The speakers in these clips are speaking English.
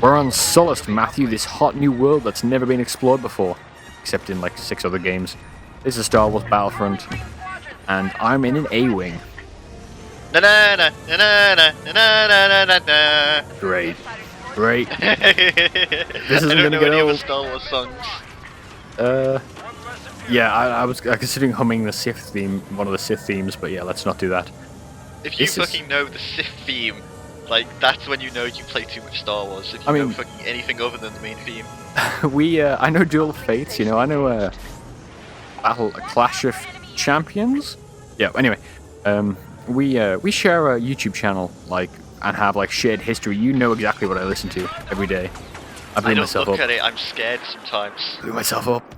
We're on Sullust, Matthew, this hot new world that's never been explored before, except in like 6 other games. This is Star Wars Battlefront, and I'm in an A-Wing. Great. Great. This isn't gonna get old. Star Wars songs. Yeah, I was considering humming the Sith theme, one of the Sith themes, but yeah, let's not do that. If you fucking know the Sith theme, like, that's when you know you play too much Star Wars. If you know fucking anything other than the main theme. I know Duel of Fates, you know, I know, Clash of Champions? Yeah, anyway, we share a YouTube channel, like, and have, like, shared history. You know exactly what I listen to every day. I don't look at it, I'm scared sometimes. Blew myself up.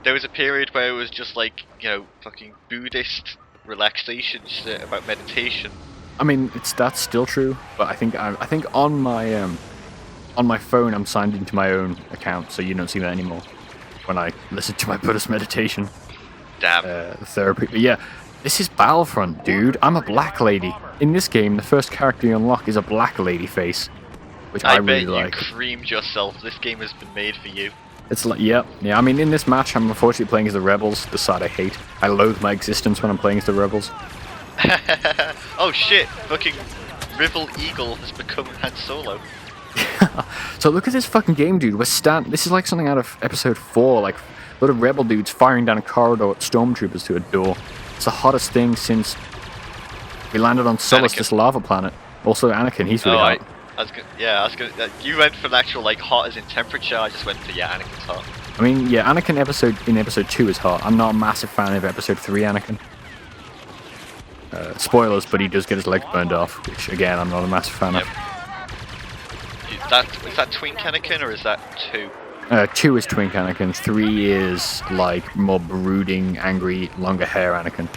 There was a period where it was just like, you know, fucking Buddhist relaxation shit about meditation. I mean, that's still true, but I think on my phone I'm signed into my own account, so you don't see that anymore when I listen to my Buddhist meditation. Damn. Therapy. But yeah, this is Battlefront, dude. I'm a black lady. In this game, the first character you unlock is a black lady face, which I really like. I bet you creamed yourself. This game has been made for you. It's like, yeah. I mean, in this match, I'm unfortunately playing as the Rebels, the side I hate. I loathe my existence when I'm playing as the Rebels. Oh shit! Fucking Rival Eagle has become Han Solo. So look at this fucking game, dude. This is like something out of episode 4, like a lot of rebel dudes firing down a corridor at stormtroopers to a door. It's the hottest thing since we landed on Sullust, this lava planet. Also Anakin, he's really hot. I was gonna. You went for the actual like hot as in temperature. I just went for Anakin's hot. I mean, yeah, Anakin in episode 2 is hot. I'm not a massive fan of episode 3 Anakin. Spoilers, but he does get his leg burned off, which again I'm not a massive fan of. Is that Twink Anakin or is that 2? 2 is Twink Anakin, 3 is like more brooding, angry, longer hair Anakin.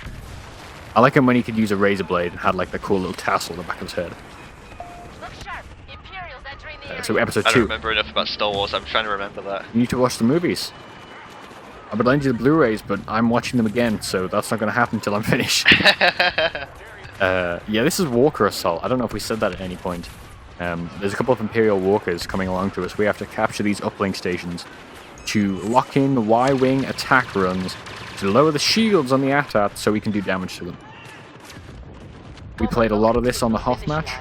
I like him when he could use a razor blade and had like the cool little tassel on the back of his head. So episode 2. I don't remember enough about Star Wars, I'm trying to remember that. You need to watch the movies. I would lend you the Blu-rays, but I'm watching them again, so that's not going to happen until I'm finished. Yeah, this is Walker Assault. I don't know if we said that at any point. There's a couple of Imperial Walkers coming along to us. We have to capture these uplink stations to lock in the Y-Wing attack runs to lower the shields on the AT-AT so we can do damage to them. We played a lot of this on the Hoth match.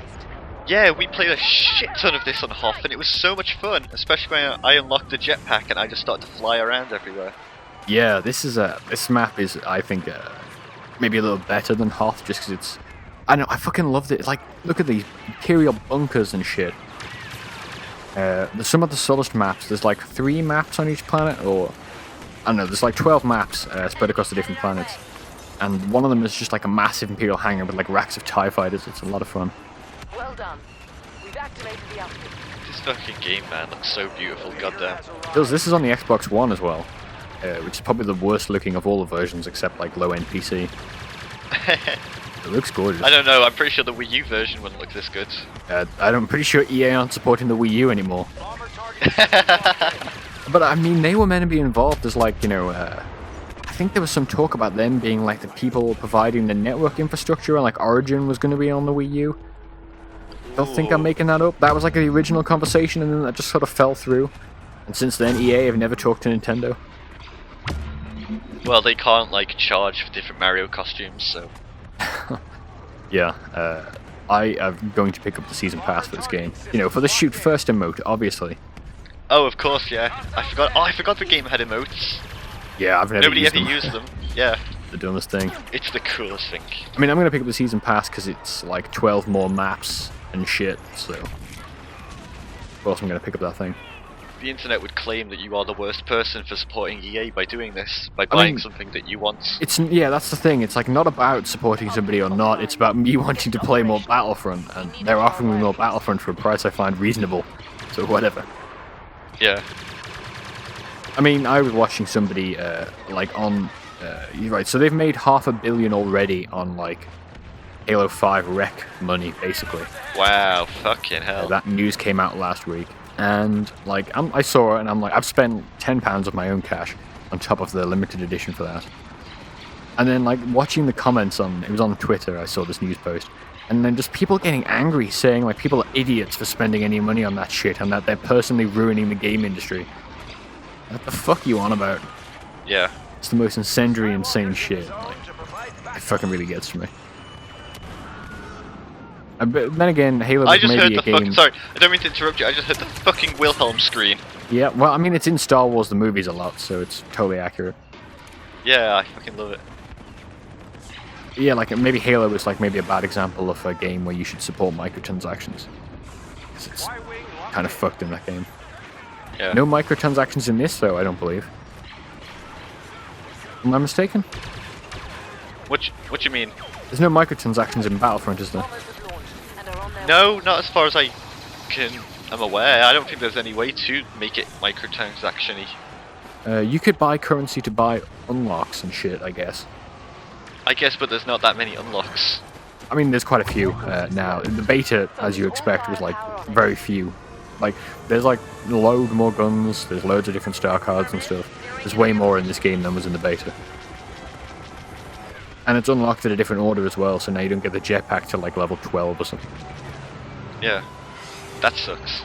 Yeah, we played a shit ton of this on Hoth, and it was so much fun, especially when I unlocked the jetpack and I just started to fly around everywhere. Yeah, this map is, I think, maybe a little better than Hoth, just because it's... I know, I fucking loved it. Like, look at these Imperial bunkers and shit. There's some of the Sullust maps, there's like 3 maps on each planet, or... I don't know, there's like 12 maps spread across the different planets. And one of them is just like a massive Imperial hangar with like racks of TIE fighters. It's a lot of fun. Well done. We've activated the outfit. This fucking game, man, looks so beautiful, goddamn. This is on the Xbox One as well, which is probably the worst looking of all the versions except like low-end PC. It looks gorgeous. I don't know, I'm pretty sure the Wii U version wouldn't look this good. I'm pretty sure EA aren't supporting the Wii U anymore. But I mean, they were meant to be involved as like, you know, I think there was some talk about them being like the people providing the network infrastructure, and like Origin was going to be on the Wii U. I don't think I'm making that up. That was like the original conversation, and then that just sort of fell through. And since then, EA have never talked to Nintendo. Well, they can't like charge for different Mario costumes, so... Yeah, I am going to pick up the season pass for this game. You know, for the shoot first emote, obviously. Oh, of course, yeah. I forgot the game had emotes. Yeah, I've never Nobody used ever them. used them. Yeah. The dumbest thing. It's the coolest thing. I mean, I'm going to pick up the season pass because it's like 12 more maps and shit, so... Of course I'm going to pick up that thing. The internet would claim that you are the worst person for supporting EA by doing this, by buying something that you want. Yeah, that's the thing. It's like not about supporting somebody or not. It's about me wanting to play more Battlefront, and they're offering me more Battlefront for a price I find reasonable. So whatever. Yeah. I mean, I was watching somebody like on. You're right. So they've made $500 million already on like Halo 5 rec money, basically. Wow, fucking hell. That news came out last week. And like I saw it, and I'm like, I've spent £10 of my own cash on top of the limited edition for that. And then like watching the comments it was on Twitter. I saw this news post, And then just people getting angry, saying like people are idiots for spending any money on that shit, and that they're personally ruining the game industry. What the fuck are you on about? Yeah. It's the most incendiary, insane shit. Like, it fucking really gets to me. But then again, Halo I is just heard maybe the a game... fucking. Sorry, I don't mean to interrupt you. I just heard the fucking Wilhelm scream. Yeah, well, I mean, it's in Star Wars the movies a lot, so it's totally accurate. Yeah, I fucking love it. Yeah, like maybe Halo is like maybe a bad example of a game where you should support microtransactions. 'Cause it's kind of fucked in that game. Yeah. No microtransactions in this, though, I don't believe. Am I mistaken? What you mean? There's no microtransactions in Battlefront, is there? Bombers have launched and are on their No, not as far as I'm aware. I don't think there's any way to make it microtransaction-y. You could buy currency to buy unlocks and shit, I guess. I guess, but there's not that many unlocks. I mean, there's quite a few now. The beta, as you expect, was like very few. Like, there's like load more guns, there's loads of different star cards and stuff. There's way more in this game than was in the beta. And it's unlocked at a different order as well, so now you don't get the jetpack till like level 12 or something. Yeah. That sucks.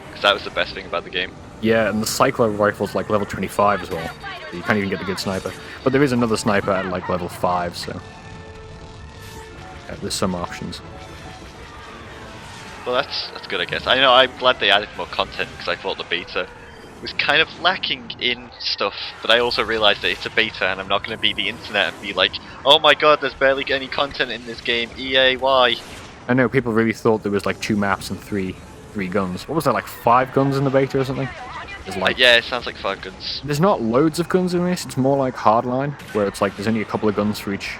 Because that was the best thing about the game. Yeah, and the cycler rifle's like level 25 as well. So you can't even get the good sniper. But there is another sniper at like level 5, so... yeah, there's some options. Well, that's good, I guess. I know, I'm glad they added more content, because I thought the beta was kind of lacking in stuff, but I also realised that it's a beta, and I'm not going to be the internet and be like, oh my god, there's barely any content in this game, EA, why? I know, people really thought there was like 2 maps and three guns. What was there, like 5 guns in the beta or something? There's like... yeah, it sounds like 5 guns. There's not loads of guns in this, it's more like Hardline, where it's like there's only a couple of guns for each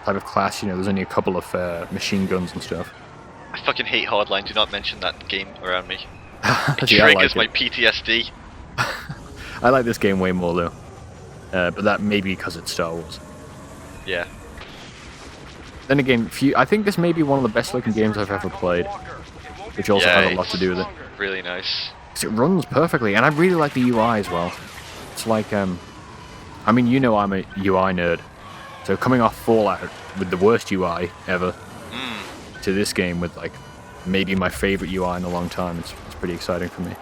type of class, you know, there's only a couple of machine guns and stuff. I fucking hate Hardline, do not mention that game around me. It Yeah, I triggers like my PTSD. I like this game way more though. But that may be because it's Star Wars. Yeah. Then again, I think this may be one of the best looking games I've ever played. Which also Yeah, has a lot to do with it. Really nice. 'Cause it runs perfectly, and I really like the UI as well. It's like, I mean, you know I'm a UI nerd. So coming off Fallout with the worst UI ever to this game with like maybe my favorite UI in a long time, it's pretty exciting for me.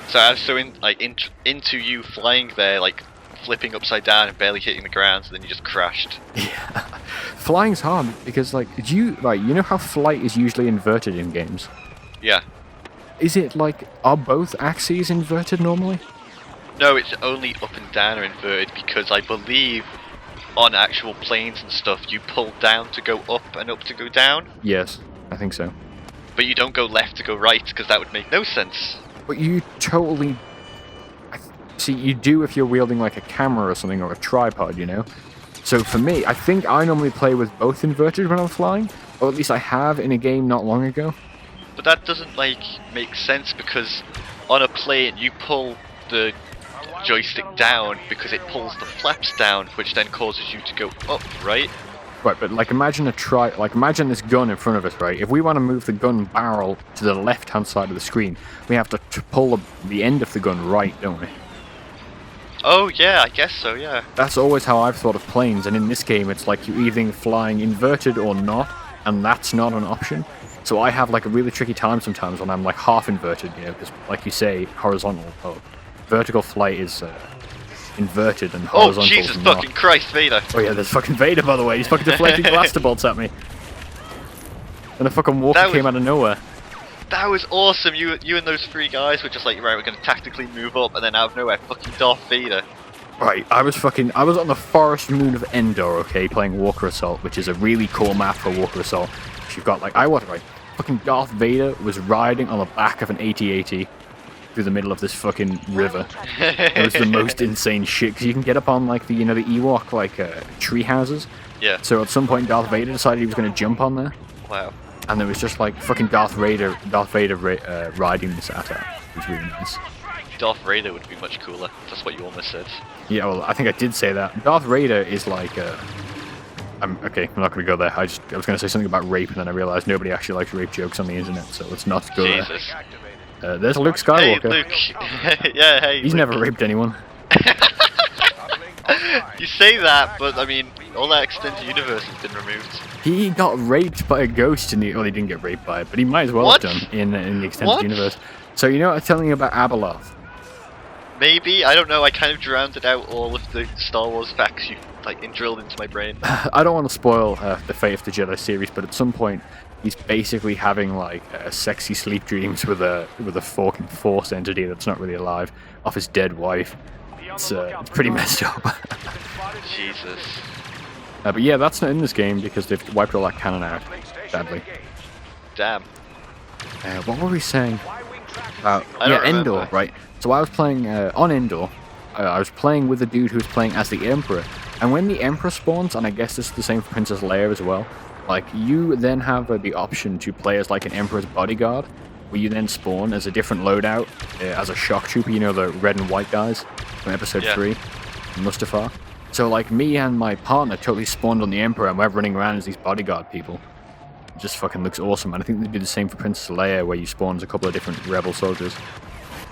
So I was so into you flying there, like flipping upside down and barely hitting the ground, so then you just crashed. Yeah. Flying's hard because like you know how flight is usually inverted in games? Yeah. Is it like, are both axes inverted normally? No, it's only up and down are inverted because I believe on actual planes and stuff you pull down to go up and up to go down. Yes, I think so. But you don't go left to go right because that would make no sense. But you totally... see, you do if you're wielding like a camera or something or a tripod, you know? So for me, I think I normally play with both inverted when I'm flying, or at least I have in a game not long ago. But that doesn't like make sense because on a plane you pull the joystick down because it pulls the flaps down, which then causes you to go up, right? Right, but like imagine imagine this gun in front of us, right? If we want to move the gun barrel to the left-hand side of the screen, we have to pull the end of the gun right, don't we? Oh yeah, I guess so, yeah. That's always how I've thought of planes, and in this game it's like you're either flying inverted or not, and that's not an option. So I have like a really tricky time sometimes when I'm like half inverted, you know, because like you say, horizontal, vertical flight is inverted and horizontal Oh Jesus is not. fucking Christ, Vader! Oh yeah, there's fucking Vader by the way, he's fucking deflecting blaster bolts at me. And a fucking walker came out of nowhere. That was awesome, you and those 3 guys were just like, right, we're gonna tactically move up, and then out of nowhere, fucking Darth Vader. Right, I was on the forest moon of Endor, okay, playing Walker Assault, which is a really cool map for Walker Assault. You've got like, fucking Darth Vader was riding on the back of an AT-AT through the middle of this fucking river. It was the most insane shit, because you can get up on like the, you know, the Ewok like tree houses. Yeah. So at some point Darth Vader decided he was going to jump on there. Wow. And there was just like fucking Darth Vader riding this AT-AT. It was really nice. Darth Vader would be much cooler. That's what you almost said. Yeah, well, I think I did say that. Darth Vader is like, okay, I'm not going to go there. I was going to say something about rape, and then I realized nobody actually likes rape jokes on the internet, so let's not go Jesus. there. There's Luke Skywalker. Hey, Luke. Yeah, hey. He's Luke. never raped anyone. You say that, but I mean, all that extended universe has been removed. He got raped by a ghost in the. Well, he didn't get raped by it, but he might as well What? have done in the extended What? universe. So you know what I'm telling you about Abeloth? Maybe, I don't know, I kind of drowned out all of the Star Wars facts you drilled into my brain. I don't want to spoil the Fate of the Jedi series, but at some point he's basically having like sexy sleep dreams with a fucking Force entity that's not really alive off his dead wife. It's pretty messed up. Jesus. But yeah, that's not in this game because they've wiped all that canon out, sadly. Damn. What were we saying? I don't Endor, remember. right? So I was playing on Endor. I was playing with a dude who was playing as the Emperor. And when the Emperor spawns, and I guess this is the same for Princess Leia as well, like you then have the option to play as like an Emperor's bodyguard, where you then spawn as a different loadout, as a shock trooper, you know, the red and white guys from episode 3, Mustafar. So like me and my partner totally spawned on the Emperor, and we're running around as these bodyguard people. It just fucking looks awesome, and I think they do the same for Princess Leia, where you spawn as a couple of different rebel soldiers.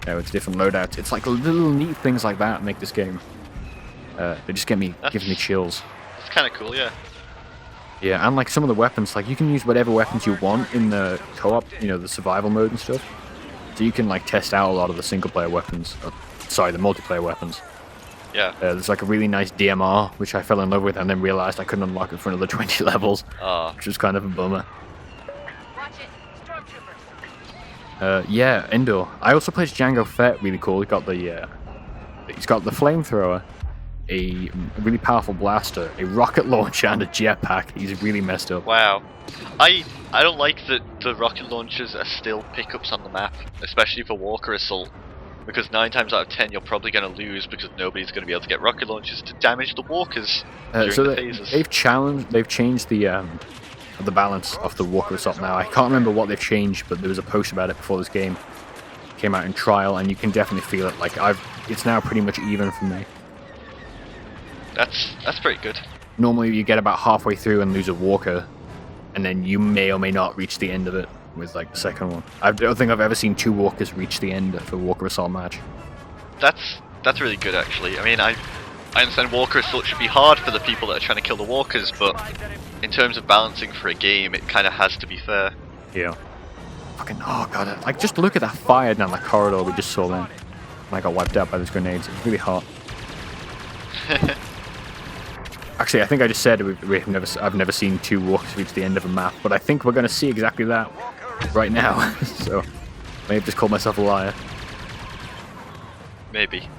It's different loadouts. It's like little neat things like that make this game. They just give me chills. It's kind of cool, yeah. Yeah, and like some of the weapons, like you can use whatever weapons you want in the co-op, you know, the survival mode and stuff. So you can like test out a lot of the single-player weapons. Sorry, the multiplayer weapons. Yeah. There's like a really nice DMR, which I fell in love with, and then realized I couldn't unlock it for another 20 levels, which was kind of a bummer. Watch it. Stormtrooper. Yeah, Endor. I also played Jango Fett, really cool. He's got the flamethrower, a really powerful blaster, a rocket launcher, and a jetpack. He's really messed up. Wow. I don't like that the rocket launchers are still pickups on the map, especially for Walker Assault, because 9 times out of 10 you're probably going to lose because nobody's going to be able to get rocket launchers to damage the walkers during the phases. They've changed the balance of the Walker Assault now. I can't remember what they've changed, but there was a post about it before this game came out in trial, and you can definitely feel it. Like it's now pretty much even for me. That's pretty good. Normally you get about halfway through and lose a Walker, and then you may or may not reach the end of it with like the second one. I don't think I've ever seen 2 Walkers reach the end of a Walker Assault match. That's really good actually. I mean, I understand Walker Assault should be hard for the people that are trying to kill the walkers, but in terms of balancing for a game, it kind of has to be fair. Yeah. Fucking, oh god, like just look at that fire down the corridor we just saw then. And I got wiped out by those grenades. It's really hot. Actually, I think I just said I've never seen 2 walkers reach the end of a map, but I think we're going to see exactly that right now. So, I may have just called myself a liar. Maybe.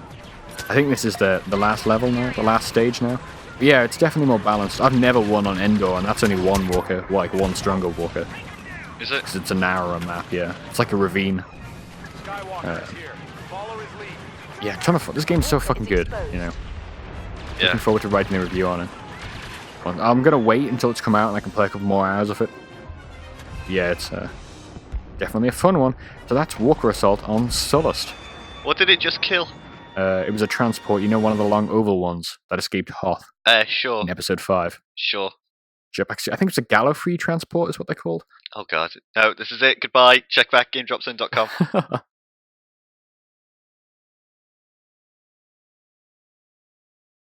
I think this is the last level now, the last stage now. But yeah, it's definitely more balanced. I've never won on Endor, and that's only one walker, like one stronger walker. Is it? Because it's a narrower map, yeah. It's like a ravine. Yeah, this game's so fucking good, you know. Yeah. Looking forward to writing a review on it. Well, I'm gonna wait until it's come out and I can play a couple more hours of it. Yeah, it's definitely a fun one. So that's Walker Assault on Sullust. What did it just kill? It was a transport, you know, one of the long oval ones that escaped Hoth Sure. in episode 5. Sure. Jetpack, I think it's a Gallifrey transport is what they're called. Oh god. No, this is it. Goodbye. Check back GameDropZone.com.